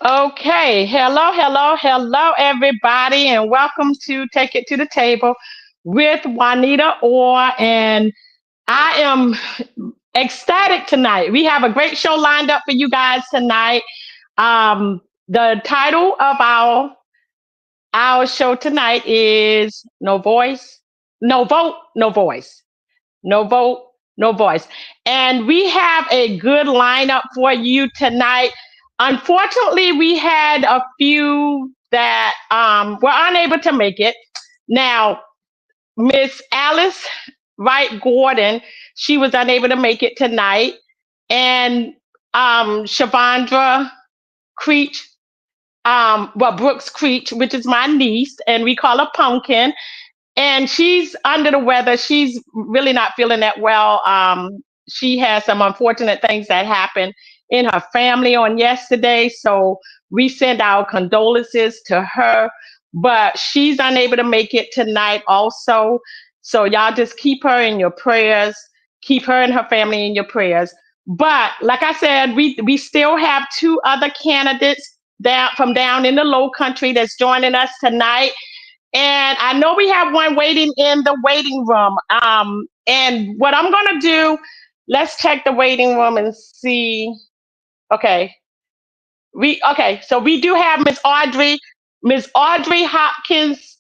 Okay, hello, everybody, and welcome to Take It to the Table with Juanita Orr. And I am ecstatic tonight. We have a great show lined up for you guys tonight. The title of our show tonight is No Voice, No Vote, No Voice. No vote, no voice. And we have a good lineup for you tonight. Unfortunately, we had a few that were unable to make it. Now, Miss Alice Wright Gordon, she was unable to make it tonight. And Shavandra Creech, Brooks Creech, which is my niece, and we call her Pumpkin, and she's under the weather. She's really not feeling that well. She has some unfortunate things that happened in her family on yesterday. So we send our condolences to her, but she's unable to make it tonight also. So y'all just keep her in your prayers. Keep her and her family in your prayers. But like I said, we still have two other candidates down in the Low Country that's joining us tonight. And I know we have one waiting in the waiting room. And what I'm gonna do, let's check the waiting room and see. Okay, so we do have Miss Audrey Hopkins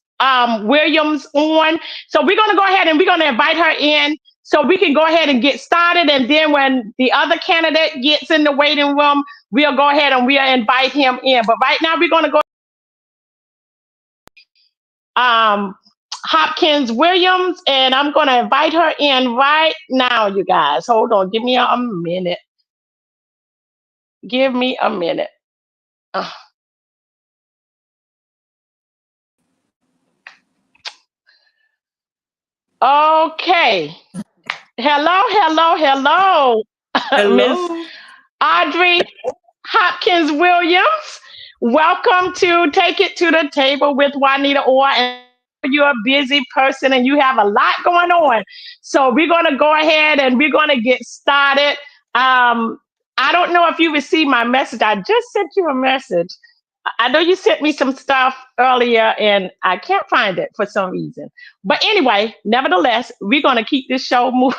Williams on. So we're gonna go ahead and we're gonna invite her in so we can go ahead and get started. And then when the other candidate gets in the waiting room, we'll go ahead and we'll invite him in. But right now we're gonna go um, Hopkins Williams, and I'm going to invite her in right now, you guys. Hold on. Give me a minute. Give me a minute. Uh, okay. Hello. Miss Hello. Audrey Hopkins Williams. Welcome to Take It to the Table with Juanita Orr. And you're a busy person and you have a lot going on. So we're going to go ahead and we're going to get started. Um, I don't know if you received my message. I just sent you a message. I know you sent me some stuff earlier and I can't find it for some reason. But anyway, nevertheless, we're going to keep this show moving.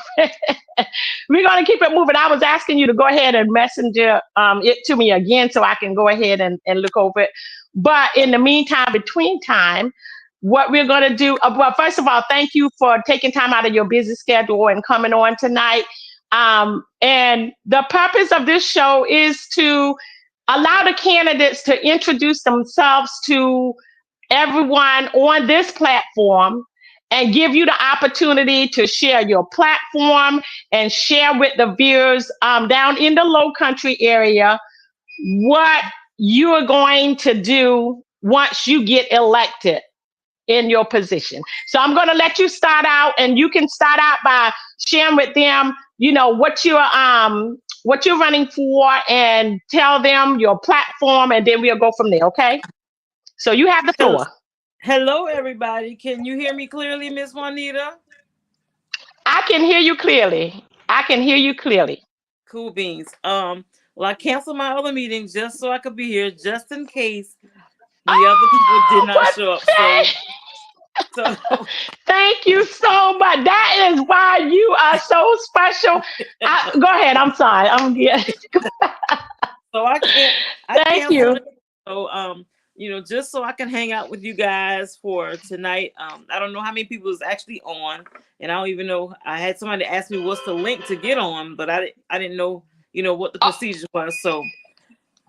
We're going to keep it moving. I was asking you to go ahead and messenger it to me again so I can go ahead and look over it. But in the meantime, between time, what we're going to do, well, first of all, thank you for taking time out of your busy schedule and coming on tonight. And the purpose of this show is to allow the candidates to introduce themselves to everyone on this platform and give you the opportunity to share your platform and share with the viewers down in the Low Country area what you are going to do once you get elected. in your position. So I'm going to let you start out, and you can start out by sharing with them, what you're running for, and tell them your platform, and then we'll go from there. Okay. So you have the Hello, floor. hello, everybody. Can you hear me clearly, Miss Juanita? I can hear you clearly. I can hear you clearly. Cool beans. Well, I canceled my other meeting just so I could be here, just in case the other people did Oh, not but show up. So thank you so much. That is why you are so special. Go ahead. I'm sorry. Yeah. so I Thank canceled you. it. So just so I can hang out with you guys for tonight. I don't know how many people is actually on, and I don't even know. I had somebody ask me what's the link to get on, but I didn't know what the procedure was, so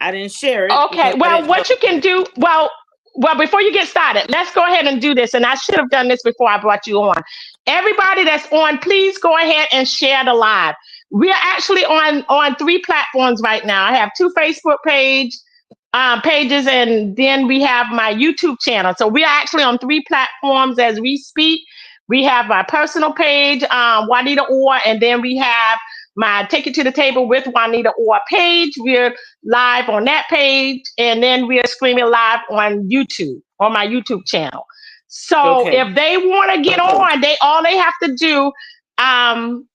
I didn't share it Okay. because I Well, didn't know. what you can do, before you get started, let's go ahead and do this. And I should have done this before I brought you on. Everybody that's on, please go ahead and share the live. We are actually on three platforms right now. I have two Facebook pages, and then we have my YouTube channel. So we are actually on three platforms as we speak. We have my personal page, Juanita Orr, and then we have my Take It to the Table with Juanita Orr page. We're live on that page, and then we are streaming live on YouTube, on my YouTube channel. So Okay. if they want to get on, they have to do. I'm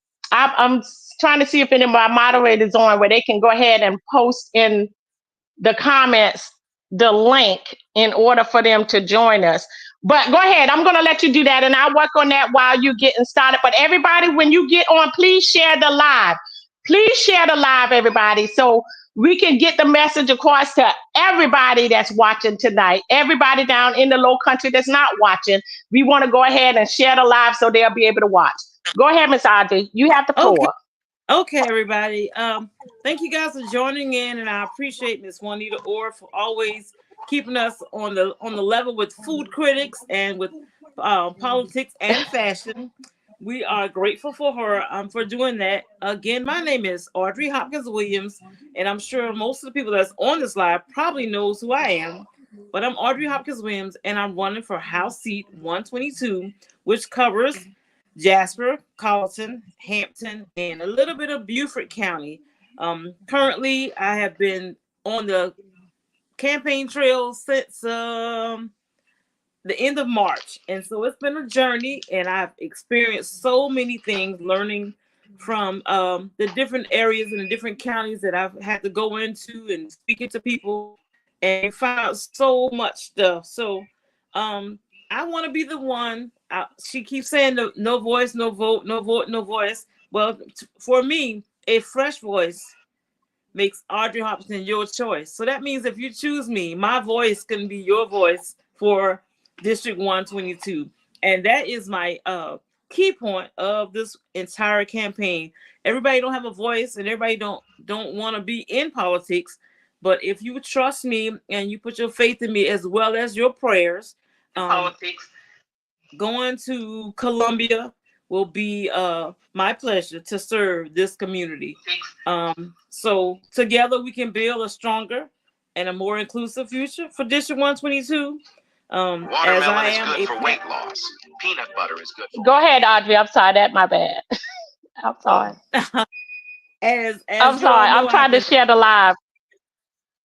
trying to see if any of my moderators on where they can go ahead and post in the comments the link in order for them to join us. But go ahead, I'm going to let you do that, and I'll work on that while you're getting started. But everybody, when you get on, please share the live. Please share the live, everybody, so we can get the message across to everybody that's watching tonight. Everybody down in the Low Country that's not watching, we want to go ahead and share the live so they'll be able to watch. Go ahead, Miss Audrey. You have the Okay. floor. Okay, everybody. Thank you guys for joining in, and I appreciate Miss Juanita Orr for always keeping us on the level with food critics and with politics and fashion. We are grateful for her for doing that. Again, my name is Audrey Hopkins Williams, and I'm sure most of the people that's on this live probably knows who I am. But I'm Audrey Hopkins Williams, and I'm running for House Seat 122, which covers Jasper, Carlton, Hampton, and a little bit of Beaufort County. Currently, I have been on the campaign trail since the end of March. And so it's been a journey, and I've experienced so many things learning from the different areas and the different counties that I've had to go into and speaking to people and find out so much stuff. So I want to be the one. She keeps saying no voice, no vote, no vote, no voice. Well, for me, a fresh voice makes Audrey Hopkins your choice. So that means if you choose me, my voice can be your voice for District 122. And that is my key point of this entire campaign. Everybody don't have a voice, and everybody don't want to be in politics. But if you trust me and you put your faith in me as well as your prayers, politics, going to Columbia will be my pleasure to serve this community. So together we can build a stronger and a more inclusive future for District 122. Watermelon is good for weight loss. Peanut butter is good. Go ahead, Audrey. I'm sorry. That's my bad. I'm sorry. As I'm you all sorry. know, I'm I've trying to been. share the live.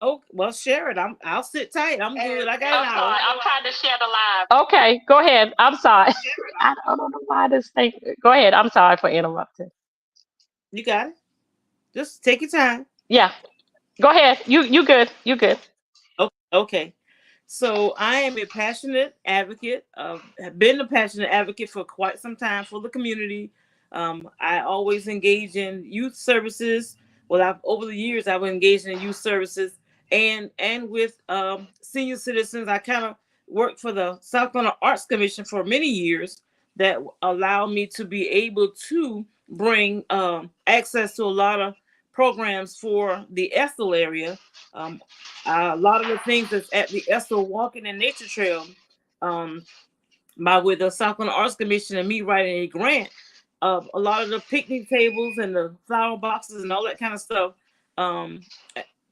Oh, well, share it. I'll sit tight. I'm good. I got an I'm hour. sorry. I'm trying to share the live. Okay, go ahead. I'm sorry. I don't know why this thing. Go ahead. I'm sorry for interrupting. You got it. Just take your time. Yeah. Go ahead. You good. You good. Okay. So I am a passionate advocate. Have been a passionate advocate for quite some time for the community. I always engage in youth services. Well, over the years I've engaged in youth services and with senior citizens. I kind of worked for the South Carolina Arts Commission for many years. That allowed me to be able to bring access to a lot of programs for the Ethel area. Um, a lot of the things that's at the Ethel Walking and Nature Trail, um, with the South Carolina Arts Commission and me writing a grant, a lot of the picnic tables and the flower boxes and all that kind of stuff um,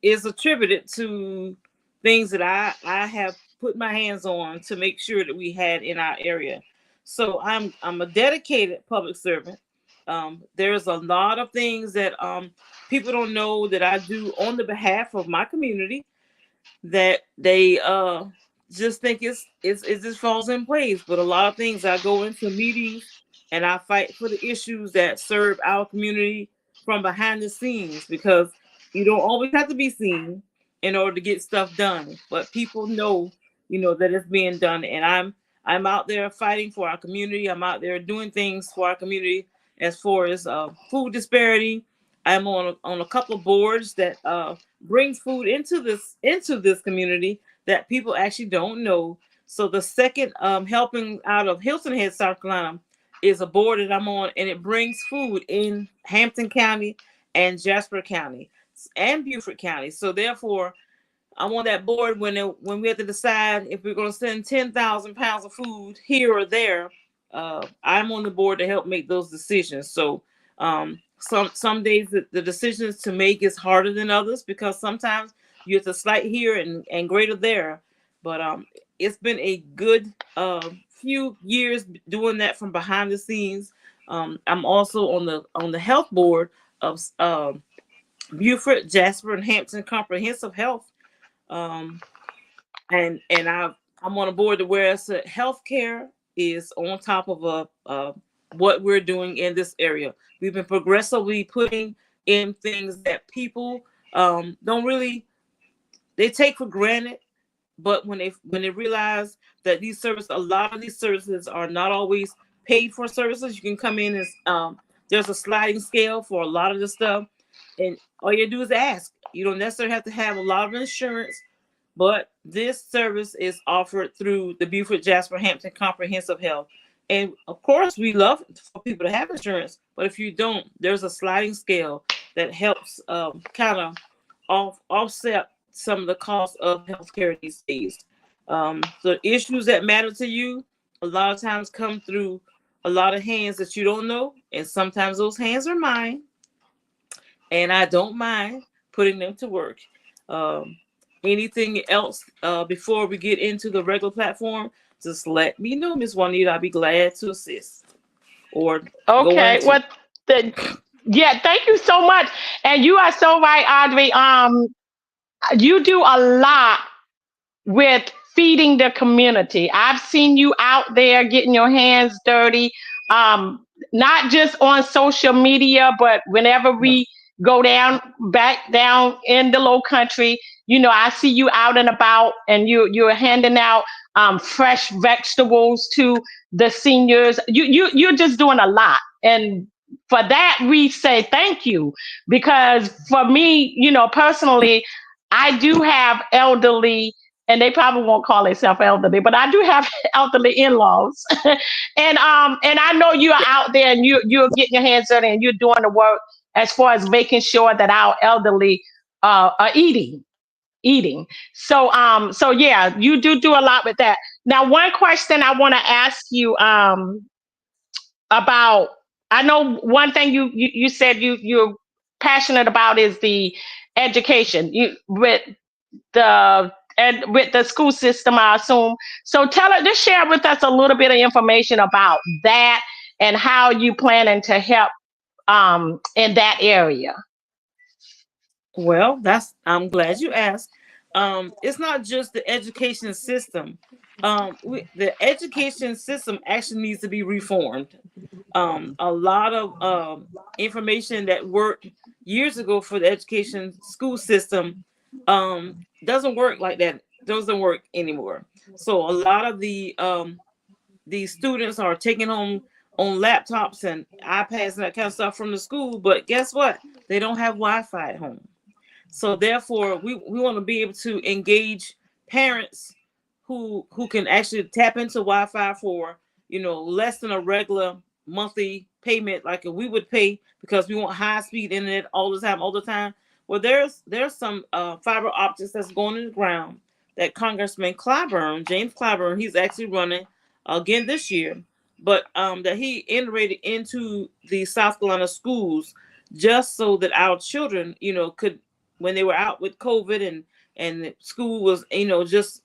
is attributed to things that I have put my hands on to make sure that we had in our area. So I'm a dedicated public servant. There's a lot of things that people don't know that I do on the behalf of my community, that they just think it just falls in place. But a lot of things, I go into meetings and I fight for the issues that serve our community from behind the scenes, because you don't always have to be seen in order to get stuff done. But people know, that it's being done, and I'm out there fighting for our community. I'm out there doing things for our community as far as food disparity. I'm on a couple of boards that brings food into this community that people actually don't know. So the second helping out of Hilton Head, South Carolina, is a board that I'm on, and it brings food in Hampton County and Jasper County and Beaufort County. So therefore, I'm on that board when we have to decide if we're going to send 10,000 pounds of food here or there. I'm on the board to help make those decisions. So some days the decisions to make is harder than others, because sometimes you have to slight here and greater there. But it's been a good few years doing that from behind the scenes. I'm also on the health board of Beaufort, Jasper, and Hampton Comprehensive Health. Um, and I'm on a board to where it's healthcare is on top of what we're doing in this area. We've been progressively putting in things that people don't really, they take for granted, but when they realize that a lot of these services are not always paid for services. You can come in as there's a sliding scale for a lot of the stuff, and all you do is ask. You don't necessarily have to have a lot of insurance, but this service is offered through the Beaufort Jasper Hampton Comprehensive Health. And of course, we love for people to have insurance, but if you don't, there's a sliding scale that helps kind of offset some of the costs of healthcare these days. The issues that matter to you a lot of times come through a lot of hands that you don't know, and sometimes those hands are mine, and I don't mind putting them to work. Anything else before we get into the regular platform, just let me know, Miss Juanita. I'll be glad to assist or go Okay. into. Yeah, thank you so much. And you are so right, Audrey. You do a lot with feeding the community. I've seen you out there getting your hands dirty, um, not just on social media, but whenever we go back down in the Low Country, I see you out and about, and you're handing out fresh vegetables to the seniors. You're just doing a lot, and for that we say thank you, because for me, personally, I do have elderly, and they probably won't call themselves elderly, but I do have elderly in-laws, and I know you're out there and you're getting your hands dirty and you're doing the work as far as making sure that our elderly are eating. So yeah, you do a lot with that. Now, one question I want to ask you about, I know one thing you said you're passionate about is the education. You with with the school system, I assume. So just share with us a little bit of information about that and how you planning to help in that area. Well, I'm glad you asked. It's not just the education system. The education system actually needs to be reformed. A lot of information that worked years ago for the education school system doesn't work like that. Doesn't work anymore. So a lot of the students are taking home on laptops and iPads and that kind of stuff from the school, but guess what? They don't have Wi-Fi at home. So therefore, we want to be able to engage parents who can actually tap into Wi-Fi for less than a regular monthly payment like we would pay, because we want high speed internet all the time. Well, there's some fiber optics that's going in the ground that Congressman James Clyburn, he's actually running again this year, but that he integrated into the South Carolina schools, just so that our children, could, when they were out with COVID and school was, just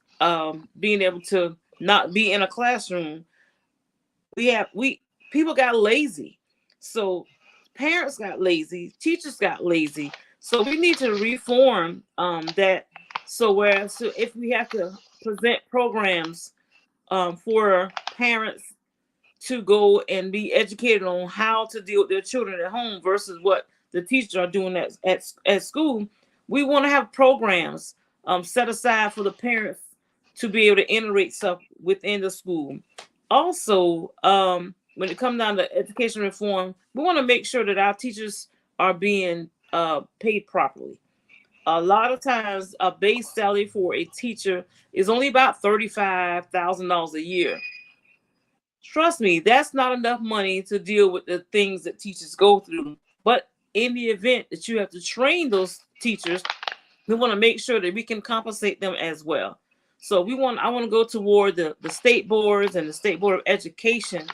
being able to not be in a classroom, people got lazy. So parents got lazy, teachers got lazy. So we need to reform that. So if we have to present programs for parents to go and be educated on how to deal with their children at home versus what the teachers are doing at school, we want to have programs set aside for the parents to be able to integrate stuff within the school. Also, when it comes down to education reform, we want to make sure that our teachers are being paid properly. A lot of times, a base salary for a teacher is only about $35,000 a year. Trust me, that's not enough money to deal with the things that teachers go through. But in the event that you have to train those teachers, we want to make sure that we can compensate them as well. So I want to go toward the state boards and the State Board of Education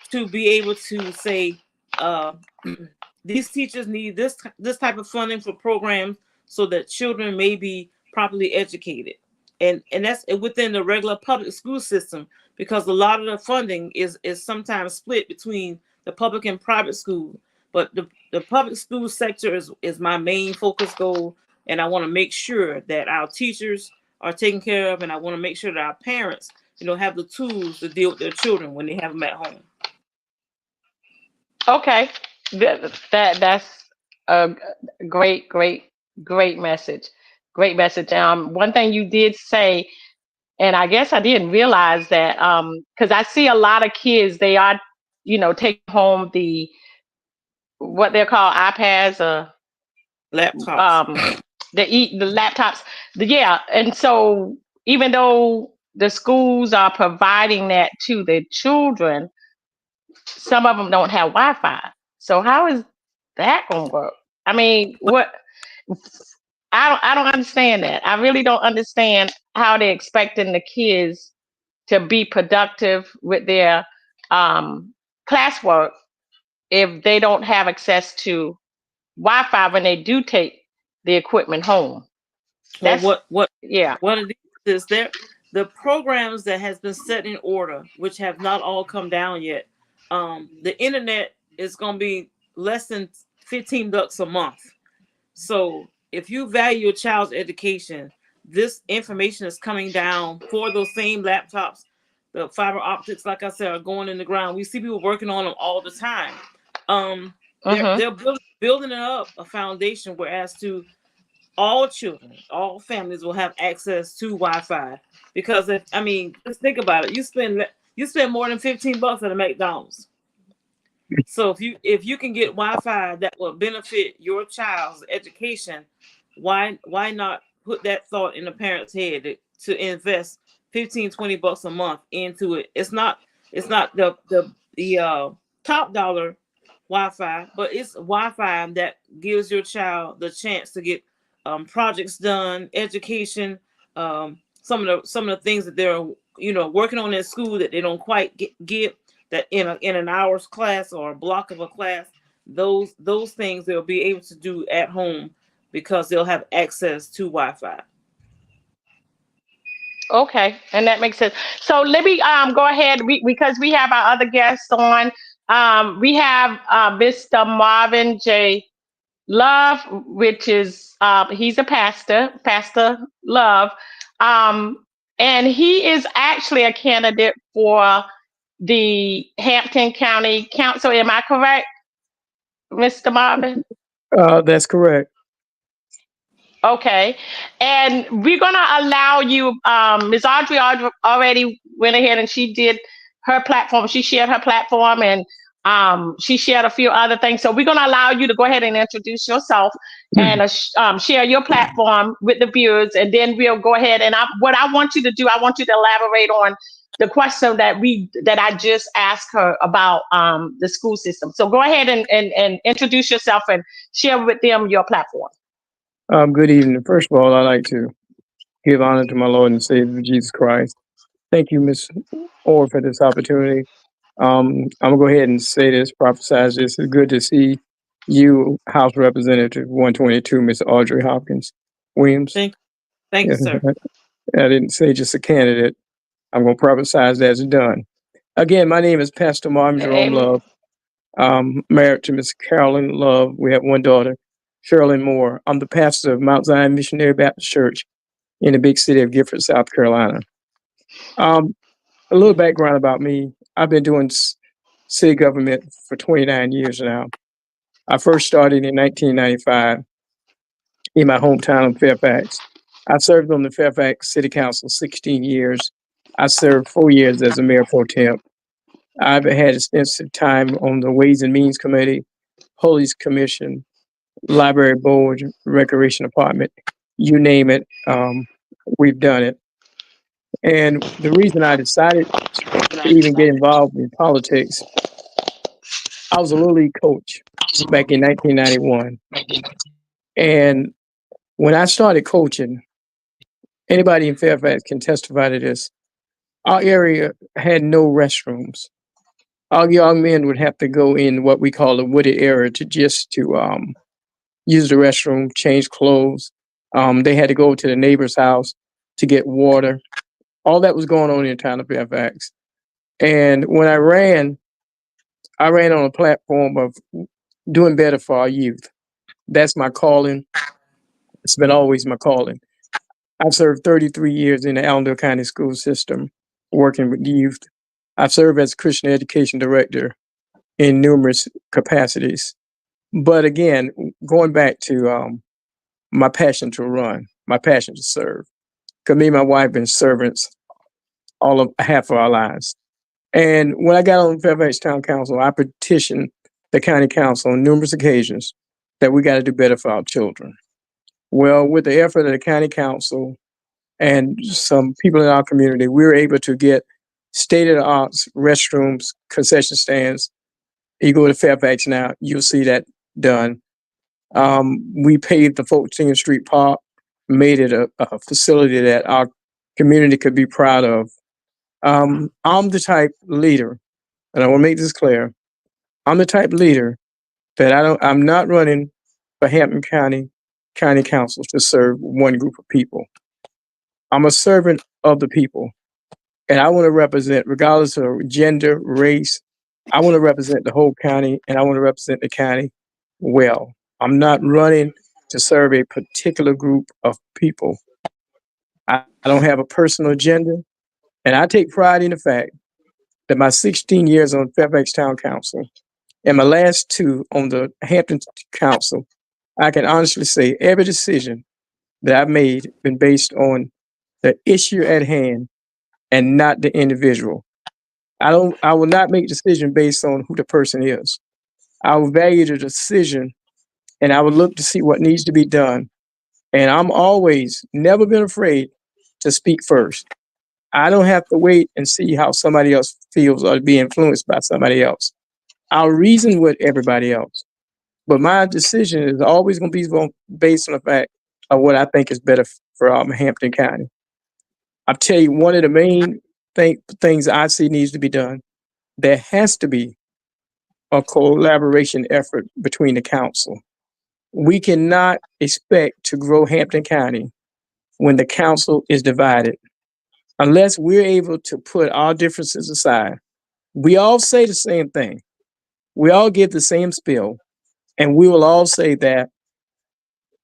to be able to say these teachers need this type of funding for programs so that children may be properly educated. And that's within the regular public school system, because a lot of the funding is sometimes split between the public and private school. But the public school sector is my main focus goal, and I want to make sure that our teachers are taken care of, and I want to make sure that our parents, have the tools to deal with their children when they have them at home. Okay, that's a great message. Great message. One thing you did say, and I guess I didn't realize that, because I see a lot of kids, they are, taking home what they're called iPads or Laptops. the laptops. Yeah, and so even though the schools are providing that to the children, some of them don't have Wi-Fi. So how is that gonna work? I mean, what? I don't understand that. I really don't understand how they're expecting the kids to be productive with their classwork if they don't have access to Wi-Fi when they do take the equipment home. Well, That's what yeah. it is there, the programs that has been set in order, which have not all come down yet. The internet is going to be less than $15 a month. So if you value your child's education, this information is coming down for those same laptops. The fiber optics, like I said, are going in the ground. We see people working on them all the time. They're building up a foundation where, as to all children, all families will have access to Wi-Fi. Because just think about it. You spend more than $15 at a McDonald's. So if you can get Wi-Fi that will benefit your child's education, why not put that thought in the parent's head to invest $15-$20 a month into it? It's not the top dollar Wi-Fi, but it's Wi-Fi that gives your child the chance to get projects done, education, some of the things that they're working on in school that they don't quite get that in an hour's class or a block of a class. Those things they'll be able to do at home because they'll have access to Wi-Fi. Okay, and that makes sense. So let me go ahead, because we have our other guests on. We have Mr. Marvin J. Love, which is he's a Pastor Love, and he is actually a candidate for the Hampton County Council. Am I correct, Mr. Marvin? That's correct. Okay, and we're gonna allow you. Ms. Audrey already went ahead and she did her platform. She shared her platform, and she shared a few other things. So we're gonna allow you to go ahead and introduce yourself and share your platform with the viewers, and then we'll go ahead and what I want you to do. I want you to elaborate on the question that I just asked her about the school system. So go ahead and introduce yourself and share with them your platform. Good evening. First of all, I'd like to give honor to my Lord and Savior Jesus Christ. Thank you, Ms. Orr, for this opportunity. I'm gonna go ahead and say this, prophesize this. It's good to see you, House Representative 122, Ms. Audrey Hopkins Williams. Thank you, sir. I didn't say just a candidate. I'm going to prophesize that's done. Again, my name is Pastor Marvin Jerome Amen. Love. Married to Miss Carolyn Love. We have one daughter, Sherilyn Moore. I'm the pastor of Mount Zion Missionary Baptist Church in the big city of Gifford, South Carolina. Um, a little background about me. I've been doing city government for 29 years now. I first started in 1995 in my hometown of Fairfax. I served on the Fairfax City Council 16 years. I served 4 years as a mayor pro tem. I've had extensive time on the Ways and Means Committee, Police Commission, Library Board, Recreation Department, you name it. We've done it. And the reason I decided to even get involved in politics, I was a little league coach back in 1991. And when I started coaching, anybody in Fairfax can testify to this. Our area had no restrooms. Our young men would have to go in what we call the wooded area to use the restroom, change clothes. They had to go to the neighbor's house to get water. All that was going on in the town of Fairfax. And when I ran on a platform of doing better for our youth. That's my calling. It's been always my calling. I've served 33 years in the Allendale County school system, working with youth. I've served as Christian education director in numerous capacities. But again, going back to my passion to run, my passion to serve. Because me and my wife have been servants all of half of our lives. And when I got on Fairfax Town Council, I petitioned the county council on numerous occasions that we got to do better for our children. Well, with the effort of the county council and some people in our community, we were able to get state of the art restrooms, concession stands. You go to Fairfax now, you'll see that done. We paved the 14th Street Park, made it a facility that our community could be proud of. I'm the type leader, and I want to make this clear. I'm the type leader that I'm not running for Hampton County Council to serve one group of people. I'm a servant of the people, and I want to represent, regardless of gender, race, I want to represent the whole county, and I want to represent the county well. I'm not running to serve a particular group of people. I don't have a personal agenda, and I take pride in the fact that my 16 years on Fairfax Town Council and my last two on the Hampton Council, I can honestly say every decision that I've made been based on the issue at hand and not the individual. I will not make a decision based on who the person is. I will value the decision and I will look to see what needs to be done. And I'm always never been afraid to speak first. I don't have to wait and see how somebody else feels or be influenced by somebody else. I'll reason with everybody else. But my decision is always going to be based on the fact of what I think is better for Hampton County. I'll tell you one of the main things I see needs to be done. There has to be a collaboration effort between the council. We cannot expect to grow Hampton County when the council is divided unless we're able to put our differences aside. We all say the same thing. We all give the same spiel, and we will all say that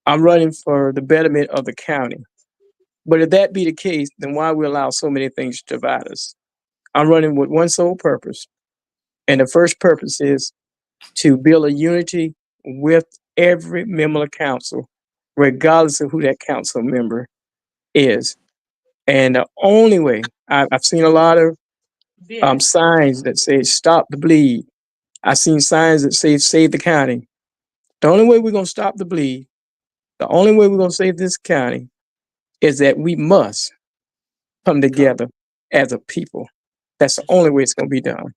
I'm running for the betterment of the county. But if that be the case, then why we allow so many things to divide us? I'm running with one sole purpose, and the first purpose is to build a unity with every member of council, regardless of who that council member is. And the only way I've seen a lot of signs that say "Stop the Bleed." I've seen signs that say "Save the county." The only way we're going to stop the bleed, the only way we're going to save this county, is that we must come together as a people. That's the only way it's going to be done.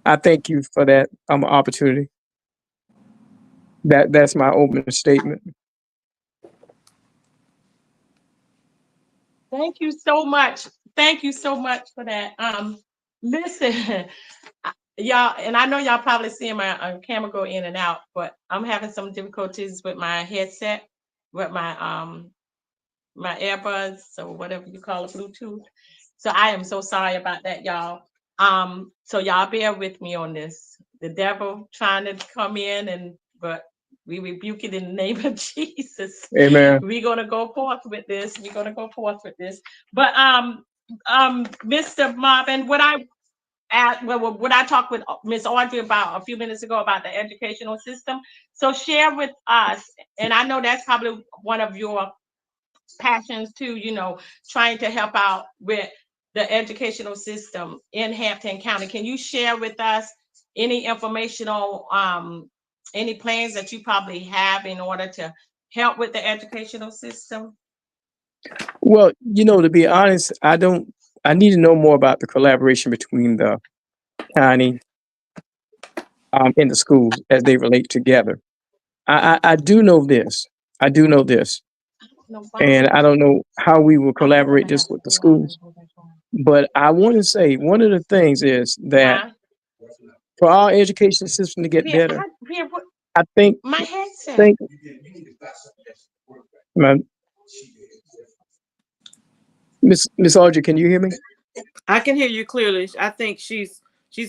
I thank you for that opportunity. That's my opening statement. Thank you so much. Thank you so much for that. Listen, y'all, and I know y'all probably seeing my camera go in and out, but I'm having some difficulties with my headset, with my my earbuds or whatever you call it, Bluetooth. So I am so sorry about that, y'all. So y'all bear with me on this. The devil trying to come in, and but we rebuke it in the name of Jesus. Amen. We're gonna go forth with this. We're gonna go forth with this. But Mr. Marvin, what I talked with Miss Audrey about a few minutes ago about the educational system. So share with us, and I know that's probably one of your passions too, trying to help out with the educational system in Hampton County. Can you share with us any informational, any plans that you probably have in order to help with the educational system? Well, to be honest, I need to know more about the collaboration between the county and the schools as they relate together. I do know this. I do know this. No And problem. I don't know how we will I don't want collaborate to have this to with the go out and schools. go back on. But I want to say one of the things is that Huh? for our education system to get better, I think My headset. think my Miss Audrey, can you hear me? I can hear you clearly. I think she's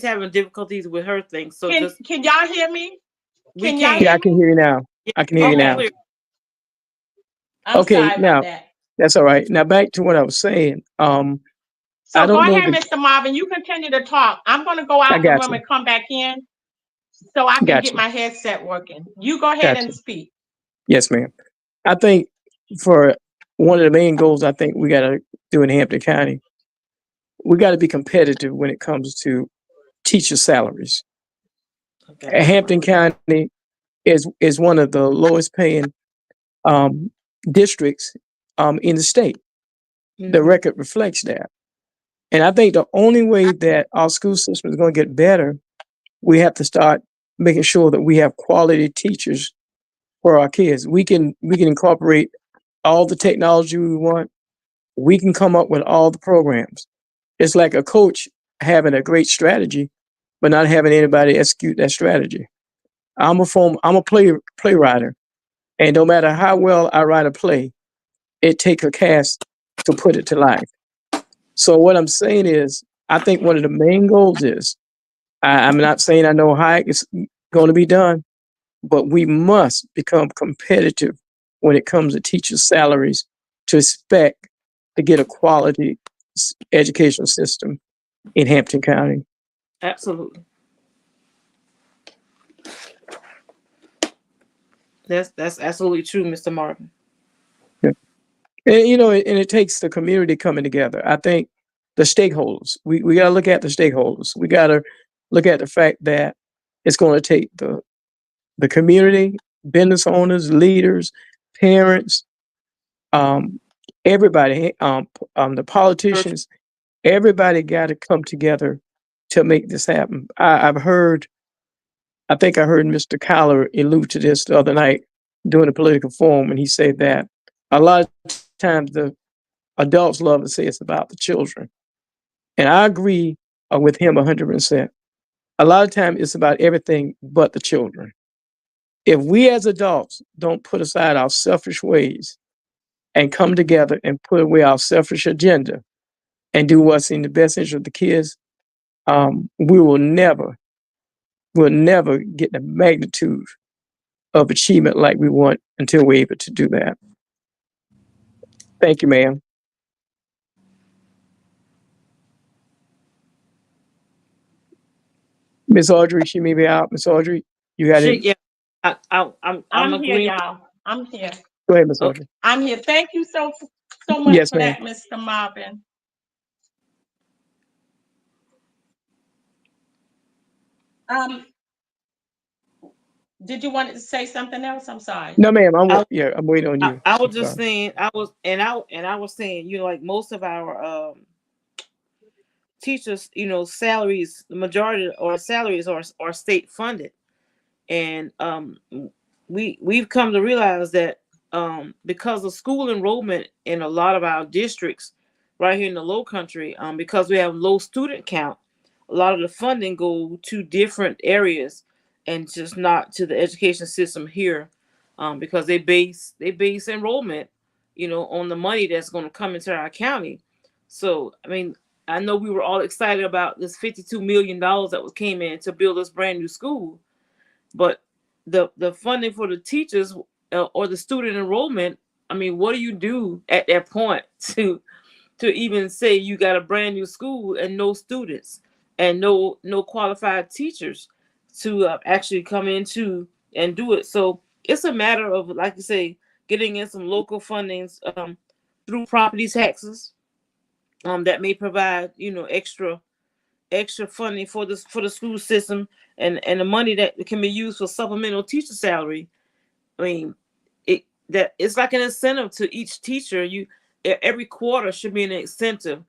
having difficulties with her thing. So Can just can y'all hear me? we Can y'all can. Yeah, hear I can me? hear you now. Yeah, I can hear you you can Okay. now. clear. I'm Okay, sorry about now that. that's all right. Now back to what I was saying. I So go don't know ahead, the. Mr. Marvin. You continue to talk. I'm going to go I out the got room you. and come back in so I can Got get you. my headset working. You go ahead Got and you. speak. Yes, ma'am. I think for one of the main goals, I think we got to do in Hampton County, we got to be competitive when it comes to teacher salaries. Okay. Hampton County is one of the lowest paying um, districts in the state. The Hmm. record reflects that. And I think the only way that our school system is going to get better, we have to start making sure that we have quality teachers for our kids. We can incorporate all the technology we want. We can come up with all the programs. It's like a coach having a great strategy, but not having anybody execute that strategy. I'm a playwright, and no matter how well I write a play, it takes a cast to put it to life. So what I'm saying is, I think one of the main goals is, I'm not saying I know how it's going to be done, but we must become competitive when it comes to teachers' salaries to expect to get a quality education system in Hampton County. Absolutely. That's absolutely true, Mr. Marvin. Yeah. And it takes the community coming together. I think the stakeholders, we got to look at the stakeholders. We got to look at the fact that it's going to take the community, business owners, leaders, parents, um, everybody, the Church. politicians, everybody got to come together to make this happen. I think I heard Mr. Kyler allude to this the other night during a political forum, and he said that a lot of times the adults love to say it's about the children. And I agree with him 100%. A lot of times it's about everything but the children. If we as adults don't put aside our selfish ways and come together and put away our selfish agenda and do what's in the best interest of the kids, we will never get the magnitude of achievement like we want until we're able to do that. Thank you, ma'am. Miss Audrey, she may be out. Miss Audrey, you got it. Yeah. I'm I'm here, agreeing. y'all. I'm here. Go ahead, Miss Okay. Audrey. I'm here. Thank you so much Yes, for ma'am. that, Mr. Marvin. Um, did you want to say something else? I'm sorry. No, ma'am. I, Yeah, I'm waiting on you. I I'm was just sorry. saying I was saying, like most of our teachers, salaries, the majority or salaries are state funded. And we've come to realize that because of school enrollment in a lot of our districts right here in the Low Country, because we have low student count, a lot of the funding go to different areas and just not to the education system here, because they base enrollment, on the money that's going to come into our county. So, I mean, I know we were all excited about this $52 million that came in to build this brand new school, but the funding for the teachers or the student enrollment, I mean, what do you do at that point to even say you got a brand new school and no students and no qualified teachers to actually come into and do it? So it's a matter of, like you say, getting in some local fundings through property taxes that may provide extra funding for the school system, and the money that can be used for supplemental teacher salary. I mean, it's like an incentive to each teacher. Every quarter should be an incentive.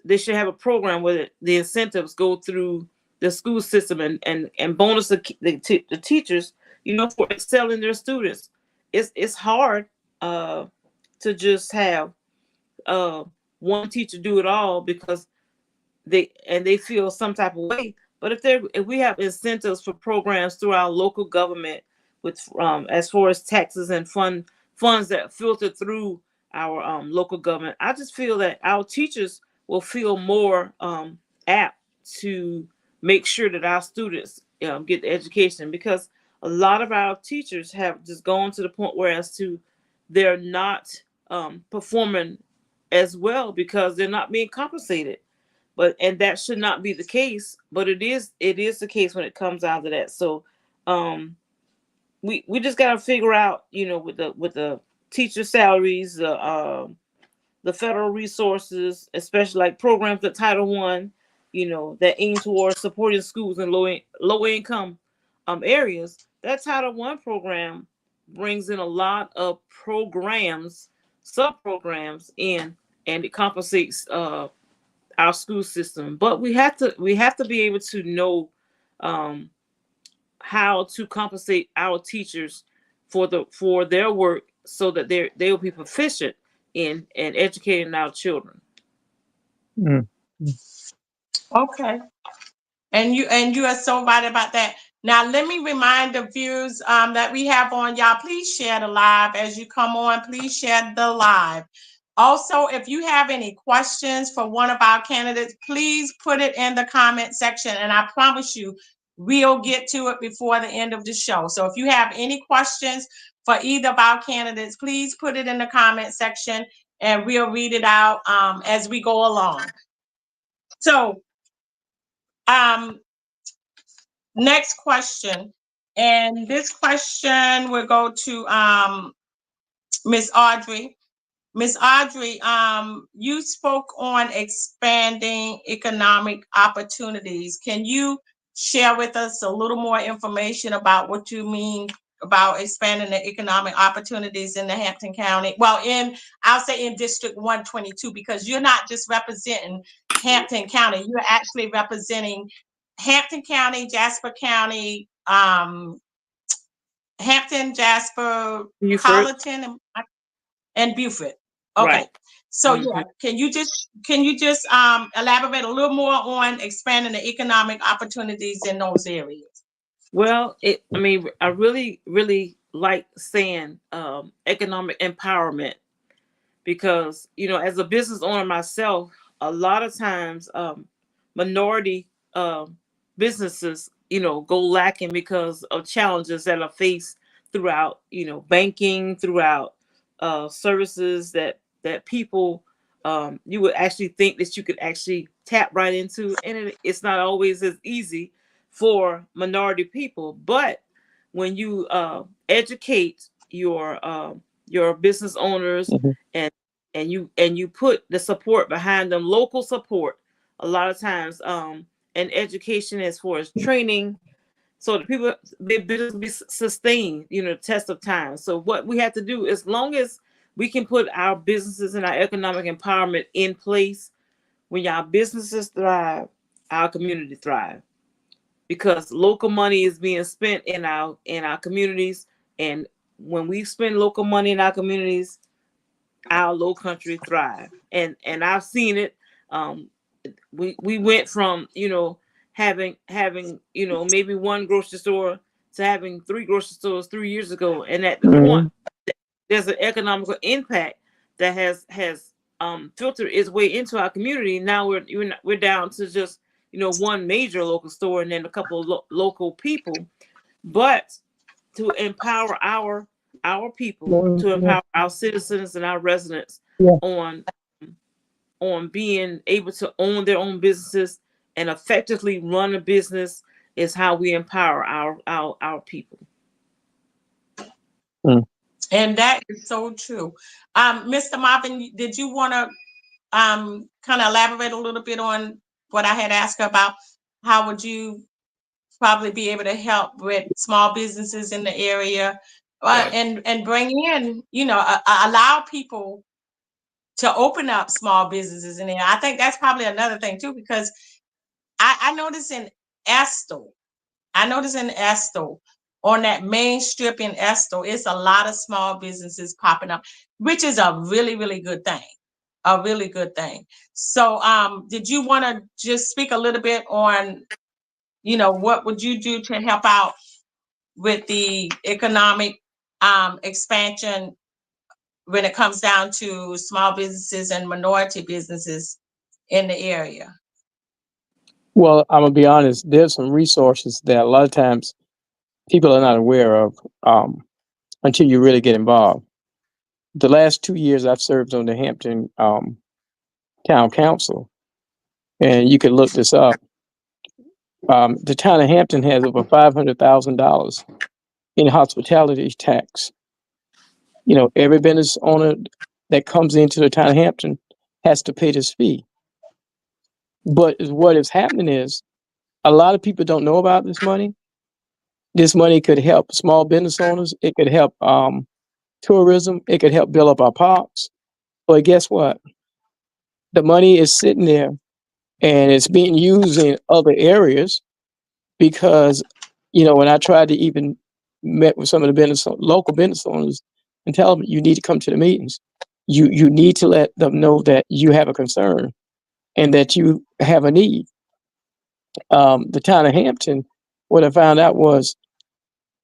They should have a program where the incentives go through the school system and bonus the teachers, for excelling their students. It's hard to just have one teacher do it all because they feel some type of way. But if we have incentives for programs through our local government with as far as taxes and funds that filter through our local government, I just feel that our teachers will feel more apt to make sure that our students get the education, because a lot of our teachers have just gone to the point where they're not performing as well because they're not being compensated. And that should not be the case, but it is the case when it comes down to that. So we just got to figure out, with the teacher salaries, the federal resources, especially like programs like Title One, that aim towards supporting schools in low income areas. That Title One program brings in a lot of sub programs in, and it compensates our school system. But we have to be able to know how to compensate our teachers for their work, so that they'll be proficient in educating our children. Mm. Okay. And you are so right about that. Now, let me remind the viewers that we have on, y'all, please share the live as you come on. Please share the live. Also, if you have any questions for one of our candidates, please put it in the comment section. And I promise you, we'll get to it before the end of the show. So if you have any questions for either of our candidates, please put it in the comment section and we'll read it out as we go along. So, next question, and this question will go to Miss Audrey. Miss Audrey, you spoke on expanding economic opportunities. Can you share with us a little more information about what you mean about expanding the economic opportunities in the Hampton County? Well, I'll say in District 122, because you're not just representing Hampton County, you're actually representing Hampton County, Jasper County, Hampton, Jasper, Beaufort. Colleton, and Beaufort. Okay. Right. So Mhm. yeah, can you just elaborate a little more on expanding the economic opportunities in those areas? Well, I really, really like saying economic empowerment, because as a business owner myself, a lot of times minority businesses go lacking because of challenges that are faced throughout banking, throughout services that people you would actually think that you could actually tap right into, and it's not always as easy for minority people. But when you educate your business owners, Mhm. and you put the support behind them, local support, a lot of times, and education as far as training, so the people, their business be sustained, test of time. So what we have to do, as long as we can put our businesses and our economic empowerment in place, when our businesses thrive, our community thrive, because local money is being spent in our communities. And when we spend local money in our communities, our Low Country thrive. And I've seen it. We went from having maybe one grocery store to having 3 grocery stores 3 years ago, and at the point Mhm. there's an economical impact that has filtered its way into our community. Now we're down to just one major local store and then a couple of local people, but to empower our people, to empower our citizens and our residents Yeah. on being able to own their own businesses and effectively run a business is how we empower our people. Mm. And that is so true. Mr. Marvin, did you want to kind of elaborate a little bit on what I had asked about? How would you probably be able to help with small businesses in the area, and bring in, allow people to open up small businesses in there? I think that's probably another thing too, because I noticed in Estill, on that main strip in Estill, it's a lot of small businesses popping up, which is a really, really good thing. A really good thing. So, did you want to just speak a little bit on, what would you do to help out with the economic expansion when it comes down to small businesses and minority businesses in the area? Well, I'm gonna be honest. There's some resources that a lot of times people are not aware of until you really get involved. The last 2 years I've served on the Hampton Town Council, and you can look this up. The town of Hampton has over $500,000 in hospitality tax. Every business owner that comes into the town of Hampton has to pay this fee. But what is happening is a lot of people don't know about this money. This money could help small business owners. It could help tourism. It could help build up our parks. But guess what? The money is sitting there and it's being used in other areas because, when I tried to even met with some of the local business owners and tell them you need to come to the meetings. You need to let them know that you have a concern and that you have a need. The town of Hampton, what I found out was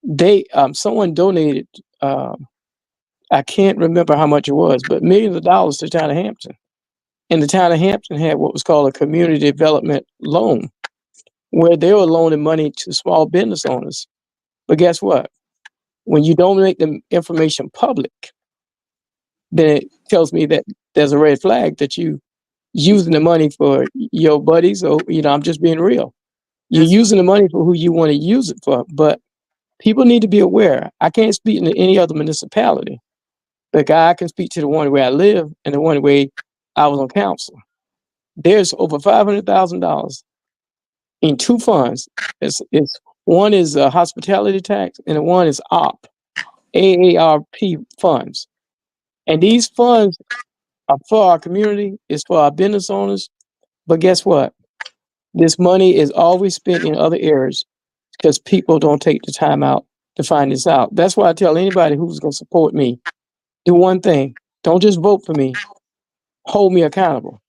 they someone donated. I can't remember how much it was, but millions of dollars to the town of Hampton. And the town of Hampton had what was called a community development loan, where they were loaning money to small business owners. But guess what? When you don't make the information public, then it tells me that there's a red flag that you using the money for your buddies, or I'm just being real. You're using the money for who you want to use it for, but people need to be aware. I can't speak to any other municipality, but I can speak to the one where I live and the one where I was on council. There's over $500,000 in two funds. It's one is hospitality tax and the one is AARP funds. And these funds are for our community. It's for our business owners. But guess what? This money is always spent in other areas because people don't take the time out to find this out. That's why I tell anybody who's going to support me, do one thing. Don't just vote for me. Hold me accountable.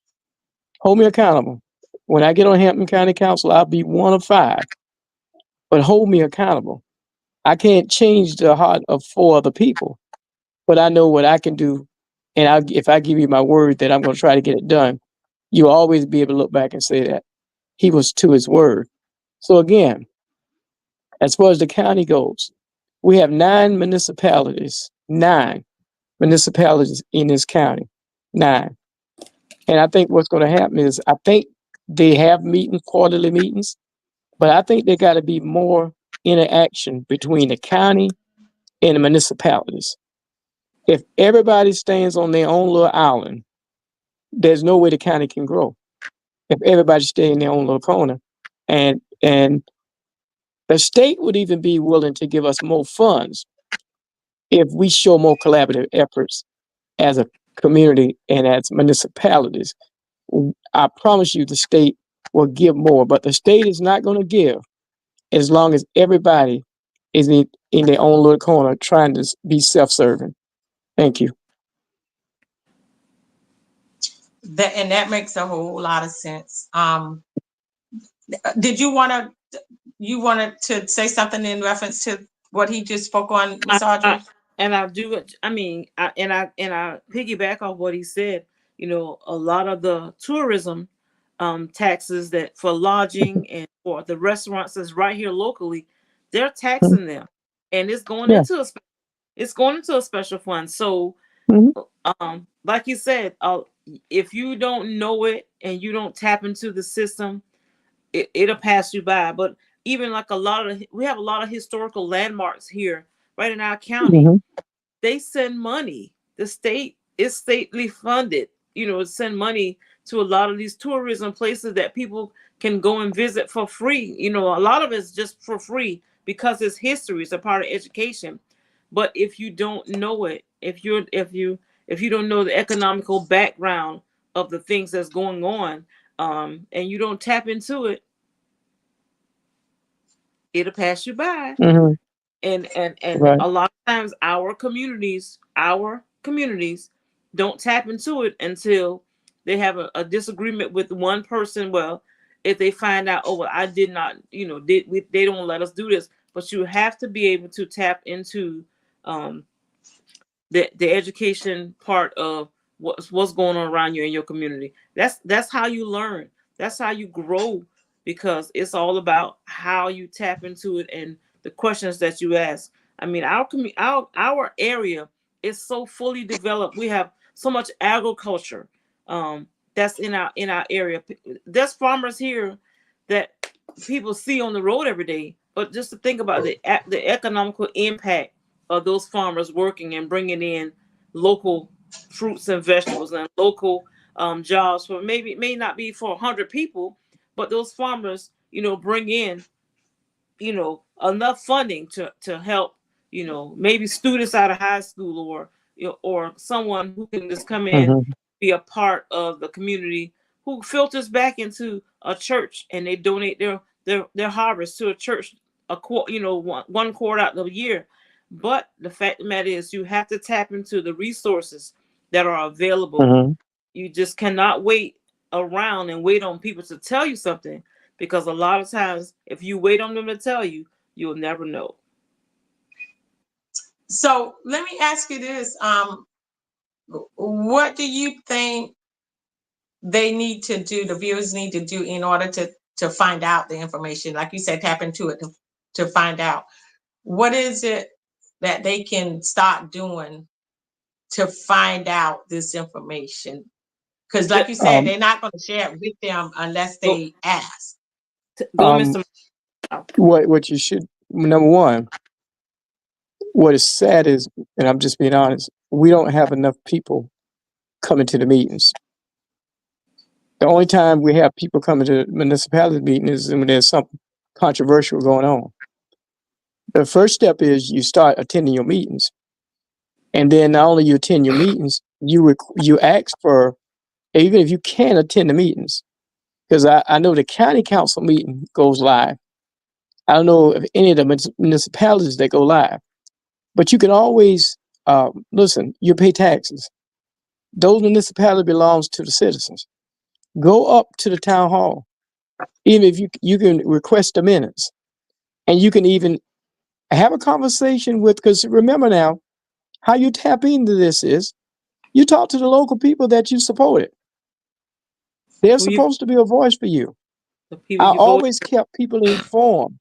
Hold me accountable. When I get on Hampton County Council, I'll be one of five. But hold me accountable. I can't change the heart of four other people, but I know what I can do. And if I give you my word that I'm going to try to get it done, you'll always be able to look back and say that he was to his word. So again, as far as the county goes, we have 9 municipalities in this county, 9. And I think what's going to happen is I think they have quarterly meetings, but I think there got to be more interaction between the county and the municipalities. If everybody stands on their own little island, there's no way the county can grow. If everybody stays in their own little corner, and the state would even be willing to give us more funds if we show more collaborative efforts as a community and as municipalities. I promise you the state will give more, but the state is not going to give as long as everybody is in their own little corner trying to be self-serving. Thank you. That makes a whole lot of sense. Did you wanted to say something in reference to what he just spoke on, Miss I, Audrey? And I do it. I mean, I piggyback off what he said. You know, a lot of the tourism taxes that for lodging and for the restaurants that's right here locally, they're Mhm. taxing them, and Yeah. it's going into a special fund. So, Hmm. like you said, if you don't know it and you don't tap into the system, it'll pass you by. But even like we have a lot of historical landmarks here, right in our county. Hmm. They send money. The state is stately funded, you know, send money to a lot of these tourism places that people can go and visit for free. You know, a lot of it's just for free because it's history, it's a part of education. But if you don't know it, if you don't know the economical background of the things that's going on, and you don't tap into it, it'll pass you by. Hmm. And Right. a lot of times our communities don't tap into it until they have a disagreement with one person. Well, if they find out, oh well, I did not, they don't let us do this. But you have to be able to tap into um the education part of what's going on around you in your community. That's how you learn. That's how you grow, because it's all about how you tap into it and the questions that you ask. I mean, our area is so fully developed. We have so much agriculture that's in our area. There's farmers here that people see on the road every day, but just to think about the economical impact of those farmers working and bringing in local fruits and vegetables and local jobs for, maybe it may not be for 100 people, but those farmers, bring in, enough funding to help, maybe students out of high school, or or someone who can just come in, Hmm. be a part of the community, who filters back into a church, and they donate their harvest to a church, a quarter, one quarter out of the year. But the fact of the matter is, you have to tap into the resources that are available. Hmm. You just cannot wait around and wait on people to tell you something, because a lot of times if you wait on them to tell you, you'll never know. So let me ask you this: what do you think they need to do? The viewers need to do in order to find out the information, like you said, tap into it to find out what is it that they can start doing to find out this information. Because, like Yep. you said, Um, they're not going to share it with them unless Go, they ask. go, um, Mr. Mao. what you should, number one, what is sad is, and I'm just being honest, we don't have enough people coming to the meetings. The only time we have people coming to the municipality meeting is when there's something controversial going on. The first step is you start attending your meetings, and then not only you attend your meetings, you ask for, even if you can't attend the meetings, because I know the county council meeting goes live. I don't know if any of the municipalities that go live, but you can always listen. You pay taxes. Those municipalities belongs to the citizens. Go up to the town hall, even if you can request the minutes, and you can even have a conversation with. Because remember now, how you tap into this is you talk to the local people that you supported. They're Who you supposed to be a voice for you. The people I you go. always kept people informed.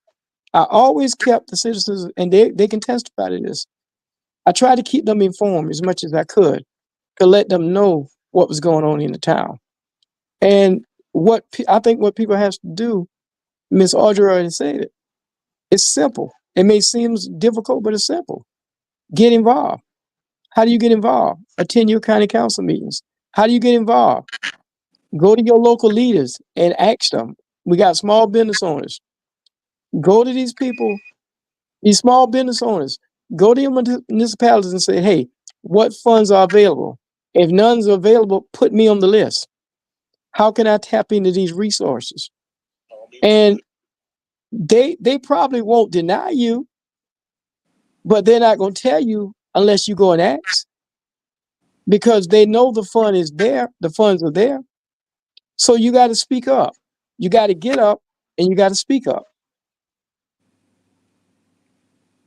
I always kept the citizens, and they can testify to this. I tried to keep them informed as much as I could to let them know what was going on in the town. And I think what people have to do, Miss Audrey already said it, it's simple. It may seem difficult, but it's simple. Get involved. How do you get involved? Attend your county council meetings. How do you get involved? Go to your local leaders and ask them. We got small business owners. Go to these people, these small business owners. Go to your municipalities and say, hey, what funds are available? If none's available, put me on the list. How can I tap into these resources? And they probably won't deny you, but they're not going to tell you unless you go and ask, because they know the fund is there, the funds are there. So you got to speak up. You got to get up and you got to speak up.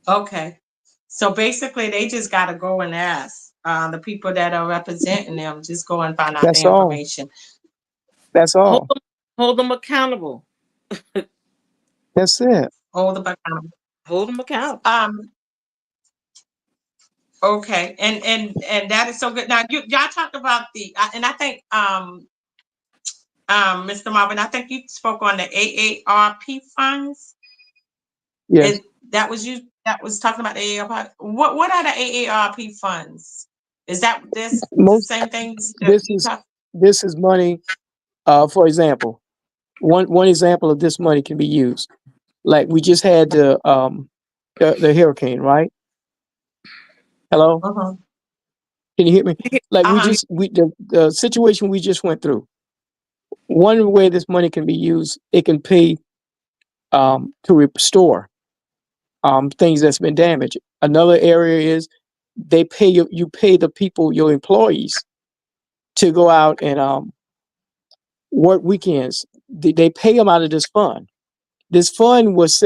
Okay. So basically, they just got to go and ask the people that are representing them. Just go and find out the That's all. information. That's Hold all. them, hold them accountable. That's it. Hold the accountable. Hold them accountable. Okay, and that is so good. Now y'all talked about and I think Mr. Marvin, I think you spoke on the AARP funds. Yes. That was you that was talking about the AARP. What are the AARP funds? Is that the Most same things that this you is talk? this is money. For example, one example of this money can be used. Like we just had the hurricane, right? Hello, Uh-huh. can you hear me? Like Uh-huh. the situation we just went through. One way this money can be used, it can pay to restore things that's been damaged. Another area is they pay you pay the people, your employees, to go out and work weekends. They pay them out of this fund. This fund was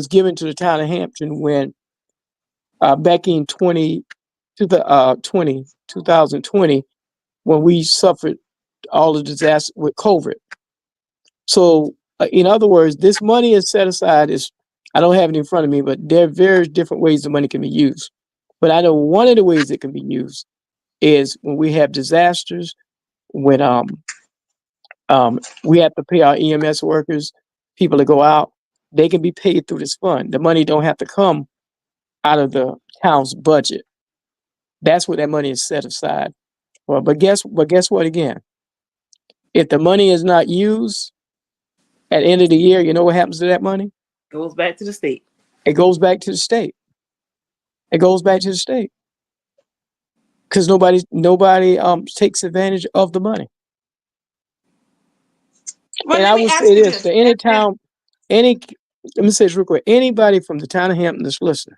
given to the town of Hampton when back in 2020 when we suffered all the disaster with COVID. So, in other words, this money is set aside. Is I don't have it in front of me, but there are various different ways the money can be used. But I know one of the ways it can be used is when we have disasters, when we have to pay our EMS workers, people to go out. They can be paid through this fund. The money don't have to come out of the town's budget. That's what that money is set aside for. But guess what? Again, if the money is not used at the end of the year, you know what happens to that money? Goes back to the state. It goes back to the state. It goes back to the state because nobody takes advantage of the money. Well, And let I me will ask say you this to this. any town, any let me say this real quick. Anybody from the town of Hampton that's listening,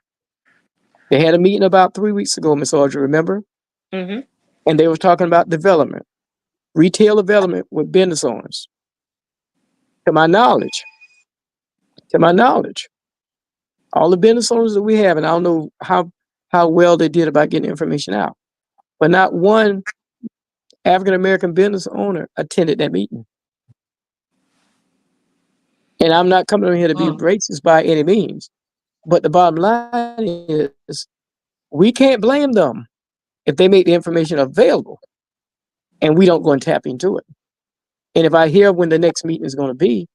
they had a meeting about 3 weeks ago, Miss Audrey, remember? Mm-hmm. And they were talking about development, retail development with business owners. To my knowledge, to my knowledge, all the business owners that we have, and I don't know how well they did about getting information out, but not one African American business owner attended that meeting. And I'm not coming here to be Mm, racist by any means, but the bottom line is we can't blame them if they make the information available and we don't go and tap into it. And if I hear when the next meeting is going to be,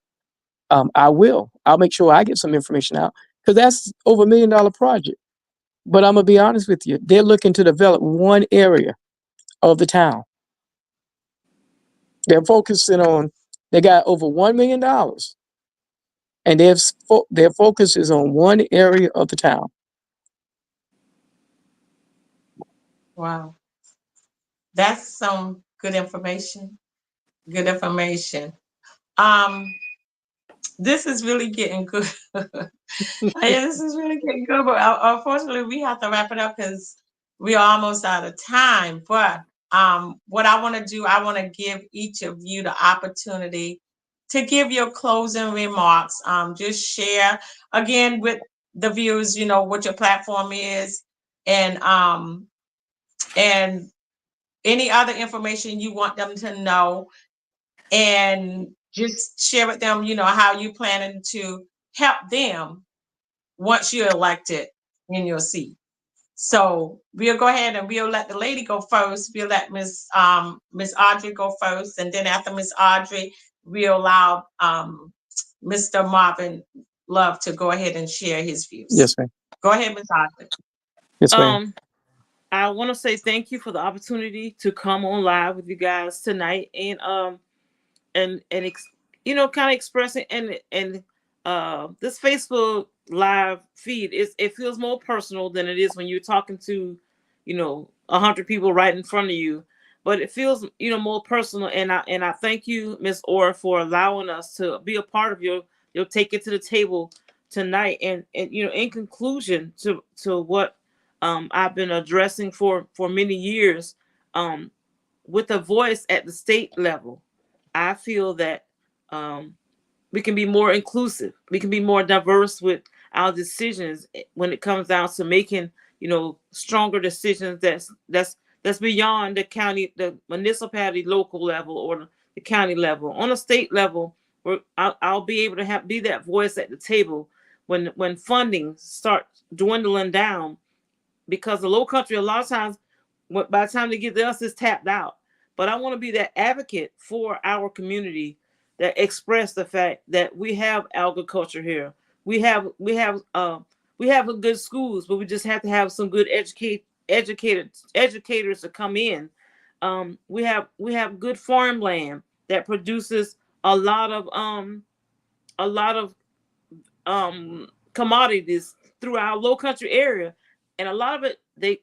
I will. I'll make sure I get some information out because that's over $1 million project. But I'm gonna be honest with you, they're looking to develop one area of the town. They're focusing on. They got over $1 million, and their focus is on one area of the town. wow. That's some good information. Good information. Um, this is really getting good. Yeah, this is really getting good, but unfortunately, we have to wrap it up because we are almost out of time. But what I want to do, I want to give each of you the opportunity to give your closing remarks. Just share again with the viewers, what your platform is, and and any other information you want them to know, and just share with them, how you planning to help them once you're elected in your seat. So we'll go ahead and we'll let the lady go first. We'll let Miss Audrey go first, and then after Miss Audrey, we'll allow Mr. Marvin Love to go ahead and share his views. Yes, ma'am. Go ahead, Miss Audrey. Yes, ma'am. I want to say thank you for the opportunity to come on live with you guys tonight, and kind of expressing and this Facebook live feed it feels more personal than it is when you're talking to 100 people right in front of you, but it feels more personal, and I thank you, Miss Orr, for allowing us to be a part of your take it to the table tonight, and in conclusion to what I've been addressing for many years, um with a voice at the state level, I feel that we can be more inclusive. We can be more diverse with our decisions when it comes down to making stronger decisions that's beyond the municipality local level or the county level. On a state level, where I'll be able to be that voice at the table when funding starts dwindling down, because the Low Country a lot of times, by the time they get to us, it's tapped out. But I want to be that advocate for our community that express the fact that we have agriculture here. We have good schools, but we just have to have some good educators to come in. We have good farmland that produces a lot of commodities through our Low Country area, and a lot of it they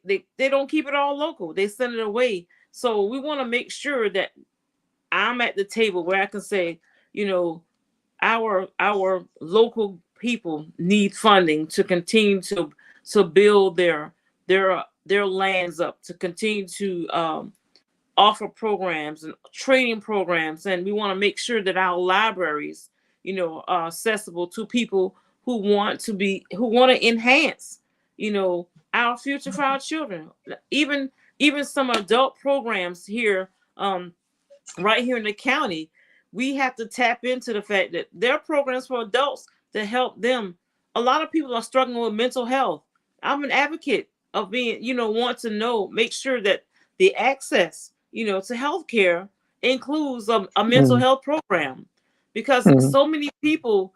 don't keep it all local. They send it away. So we want to make sure that I'm at the table where I can say, our local people need funding to continue to build their lands up, to continue to offer programs and training programs, and we want to make sure that our libraries, are accessible to people who want to enhance, our future for our children. Even some adult programs here, right here in the county, we have to tap into the fact that there are programs for adults to help them. A lot of people are struggling with mental health. I'm an advocate of being, want to make sure that the access, to healthcare includes a mental mm, health program, because mm, so many people,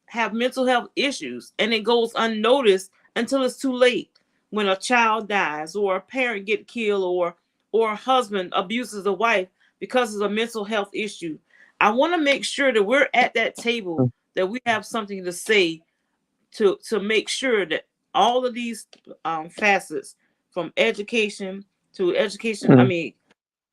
have mental health issues, and it goes unnoticed until it's too late. When a child dies, or a parent get killed, or a husband abuses a wife because of a mental health issue. I want to make sure that we're at that table, mm, that we have something to say to make sure that all of these facets, from education to education, I mm,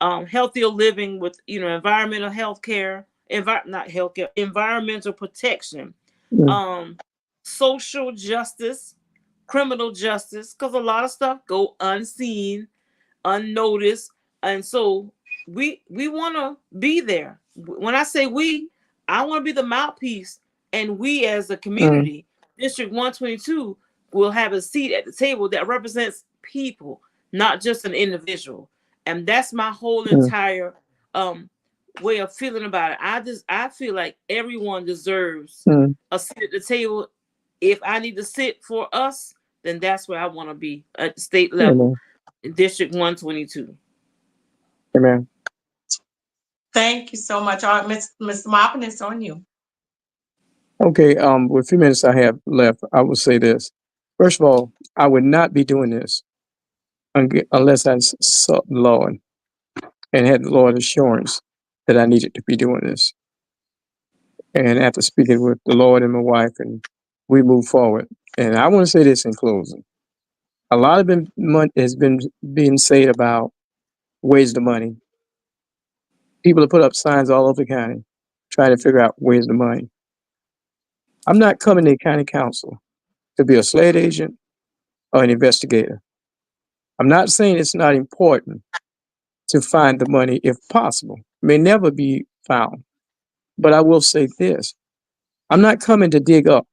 mean, healthier living with environmental health care, not healthcare, environmental protection, mm, um, social justice, criminal justice, because a lot of stuff go unseen, unnoticed, and so we want to be there. When I say we, I want to be the mouthpiece, and we as a mm, community, District 122, will have a seat at the table that represents people, not just an individual. And that's my whole mm, entire um way of feeling about it. I feel like everyone deserves mm. a seat at the table. If I need to sit for us, then that's where I want to be, at the state level, Amen. in District 122. Amen. Thank you so much. All right, Mr. Marvin, it's on you. Okay, with a few minutes I have left, I will say this. First of all, I would not be doing this unless I sought the Lord and had the Lord assurance that I needed to be doing this. And after speaking with the Lord and my wife, and we move forward. And I want to say this in closing. A lot of has been being said about where's the money. People have put up signs all over the county trying to figure out where's the money. I'm not coming to the county council to be a slate agent or an investigator. I'm not saying it's not important to find the money if possible. It may never be found. But I will say this. I'm not coming to dig up.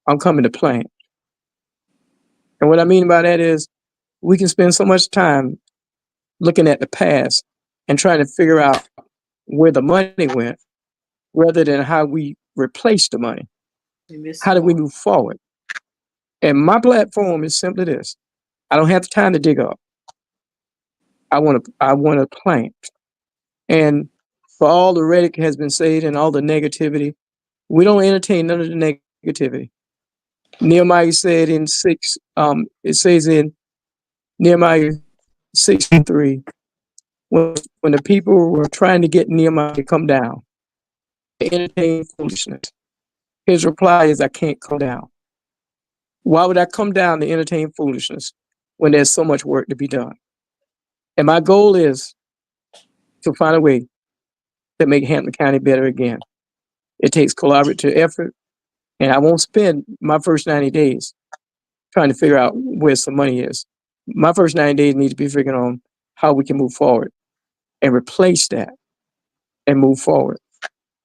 I'm coming to plant. And what I mean by that is we can spend so much time looking at the past and trying to figure out where the money went rather than how we replace the money. You missed How the do we mark. move forward? And my platform is simply this. I don't have the time to dig up. I want to plant. And for all the rhetoric has been said and all the negativity, we don't entertain none of the negativity. Nehemiah said in it says in Nehemiah 6:3, when the people were trying to get Nehemiah to come down, they entertained foolishness. His reply is, I can't come down. Why would I come down to entertain foolishness when there's so much work to be done? And my goal is to find a way to make Hampton County better again. It takes collaborative effort, and I won't spend my first 90 days trying to figure out where some money is. My first 90 days need to be figuring on how we can move forward and replace that and move forward.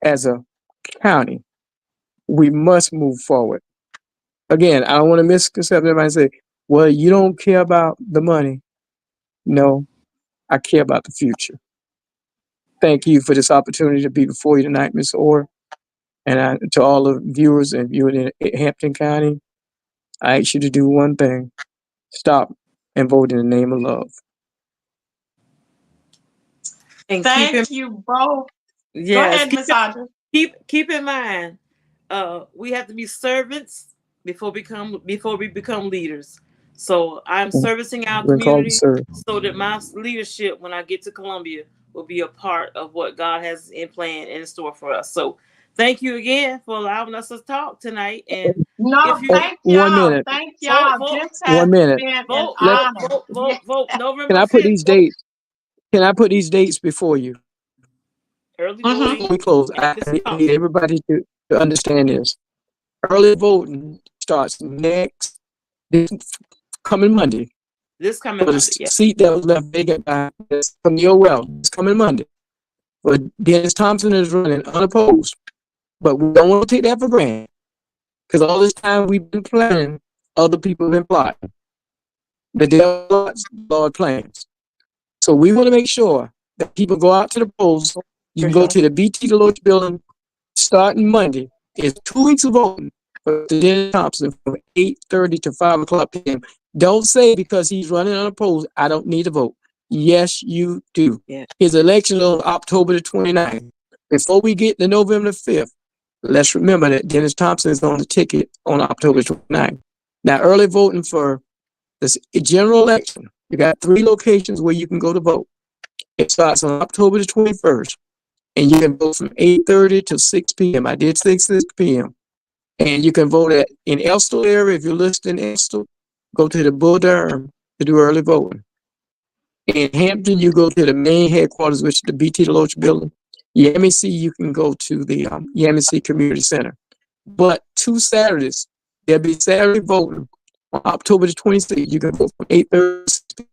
As a county, we must move forward. Again, I don't want to misconcept everybody and say, Well, you don't care about the money. No, I care about the future. Thank you for this opportunity to be before you tonight, Miss Orr. And to all the viewers and viewers in Hampton County, I ask you to do one thing: stop and vote in the name of love. And Thank you both. Go yes, ahead, Miss Audrey. keep in mind, we have to be servants before we become leaders. So I'm servicing our Been called to community serve. so that my leadership, when I get to Columbia, will be a part of what God has in plan and in store for us. So thank you again for allowing us to talk tonight. And No, if you thank One y'all. minute. Thank vote, y'all. vote, This has 1 minute. been an vote, Let vote, honor. vote, Yeah. vote, vote, Can November I put 5th, these dates? Can I put these dates before you? early Mm-hmm. voting Before we close, at I Mr. need Thompson. everybody to understand this. Early voting starts this coming Monday This coming for the Monday. Yeah. seat that was left vacant by from your well. This coming Monday. But Dennis Thompson is running unopposed. But we don't want to take that for granted because all this time we've been planning, other people have been plotting. The devil plots, the Lord plans. So we want to make sure that people go out to the polls. You can go to the BT Deloach building starting Monday. It's 2 weeks of voting for Dennis Thompson from 8:30 to 5 o'clock p.m. Don't say because he's running unopposed, I don't need to vote. Yes, you do. Yeah. His election is on October the 29th. Before we get to November the 5th, let's remember that Dennis Thompson is on the ticket on October 29th. Now, early voting for this general election, you got 3 locations where you can go to vote. It starts on October the 21st, and you can vote from 8:30 to 6 p.m. I did 6 p.m. And you can vote in Elstow area if you're listed in Elstow. Go to the Bull Durham to do early voting. In Hampton, you go to the main headquarters, which is the BT Deloach building. Yamasee, you can go to the Yamasee Community Center. But 2 Saturdays, there'll be Saturday voting on October the 26th. You can vote from 8:30,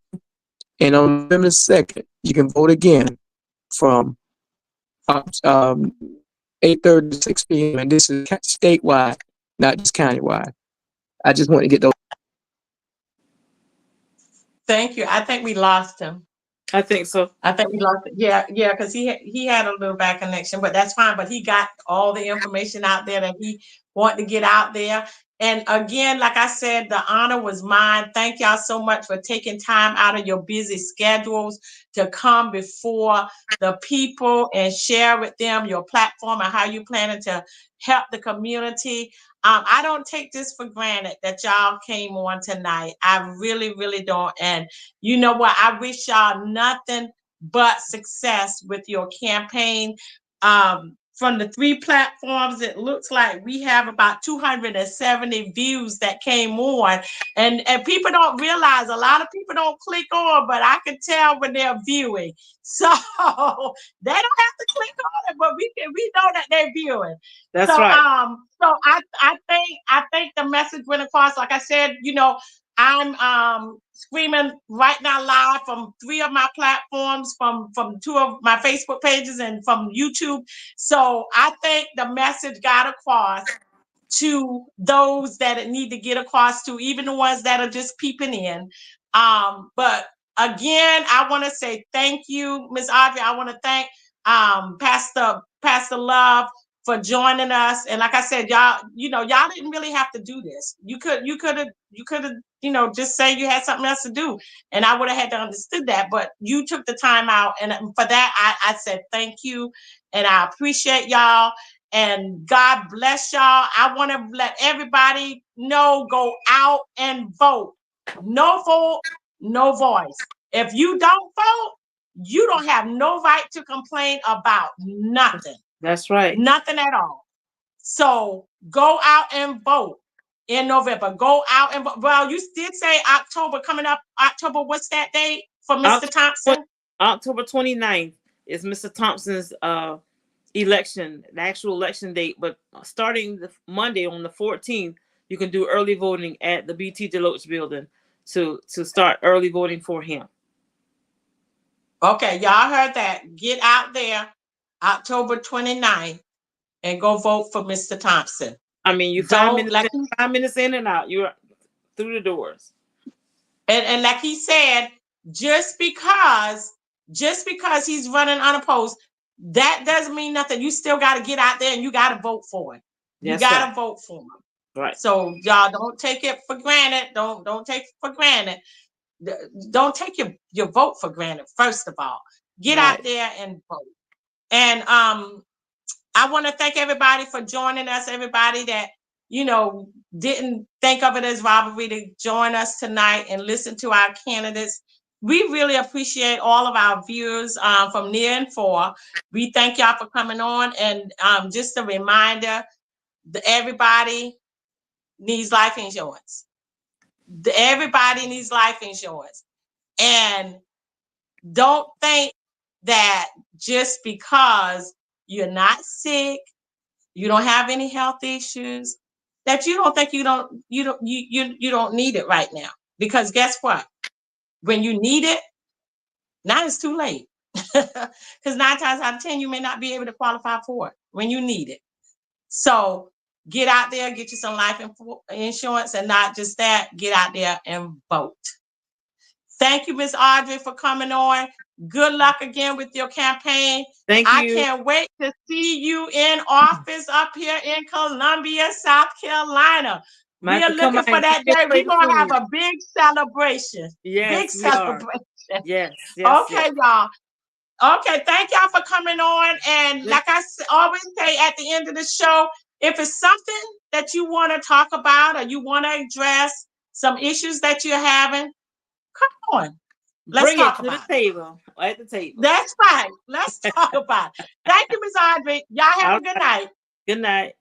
and on November 2nd, you can vote again from um, 8:30 to 6 p.m. And this is statewide, not just countywide. I just want to get those. Thank you. I think we lost him. I think so. I think we lost it. Yeah, yeah, because he had a little bad connection, but that's fine. But he got all the information out there that he wanted to get out there. And again, like I said, the honor was mine. Thank y'all so much for taking time out of your busy schedules to come before the people and share with them your platform and how you planning to help the community. I don't take this for granted that y'all came on tonight. I really, really don't. And you know what? I wish y'all nothing but success with your campaign. From the 3 platforms, it looks like we have about 270 views that came on. And people don't realize, a lot of people don't click on, but I can tell when they're viewing. So they don't have to click on it, but we know that they're viewing. That's So right. so I think the message went across. Like I said, I'm screaming right now live from 3 of my platforms, from 2 of my Facebook pages and from YouTube. So I think the message got across to those that it need to get across to, even the ones that are just peeping in. But again, I want to say thank you, Miss Audrey. I want to thank Pastor Love for joining us. And like I said, y'all didn't really have to do this. You could have, just say you had something else to do, and I would have had to understood that. But you took the time out, and for that, I said thank you, and I appreciate y'all. And God bless y'all. I want to let everybody know, go out and vote. No vote, no voice. If you don't vote, you don't have no right to complain about nothing. That's right. Nothing at all. So go out and vote in November. Go out and vote. Well, you did say October coming up. October, what's that date for Mr. Thompson? October 29th is Mr. Thompson's election, the actual election date. But starting Monday on the 14th, you can do early voting at the BT Deloach building to start early voting for him. Okay, y'all heard that. Get out there October 29th and go vote for Mr. Thompson. I mean, you Don't 5 minutes in and out. You're through the doors. And like he said, just because he's running unopposed, that doesn't mean nothing. You still got to get out there and you got to vote for it. You got to vote for him. Right. So y'all don't take it for granted. Don't take it for granted. Don't take your vote for granted. First of all, get out there and vote. And I want to thank everybody for joining us. Everybody that didn't think of it as robbery to join us tonight and listen to our candidates. We really appreciate all of our viewers from near and far. We thank y'all for coming on. And just a reminder, everybody needs life insurance. Everybody needs life insurance. And don't think that just because you're not sick, you don't have any health issues, that you don't think you don't need it right now. Because guess what? When you need it, now it's too late. Because 9 times out of 10, you may not be able to qualify for it when you need it. So get out there, get you some life insurance, and not just that, get out there and vote. Thank you, Ms. Audrey, for coming on. Good luck again with your campaign. Thank you. I can't wait to see you in office up here in Columbia, South Carolina. We are looking for that day. We're going to have a big celebration. Yes, big celebration. Yes. Okay, y'all. Okay, thank y'all for coming on. And like I always say at the end of the show, if it's something that you want to talk about or you want to address, some issues that you're having, come on. Let's talk about it. At the table. That's right. Let's talk about it. Thank you, Ms. Audrey. Y'all have a good night. Good night.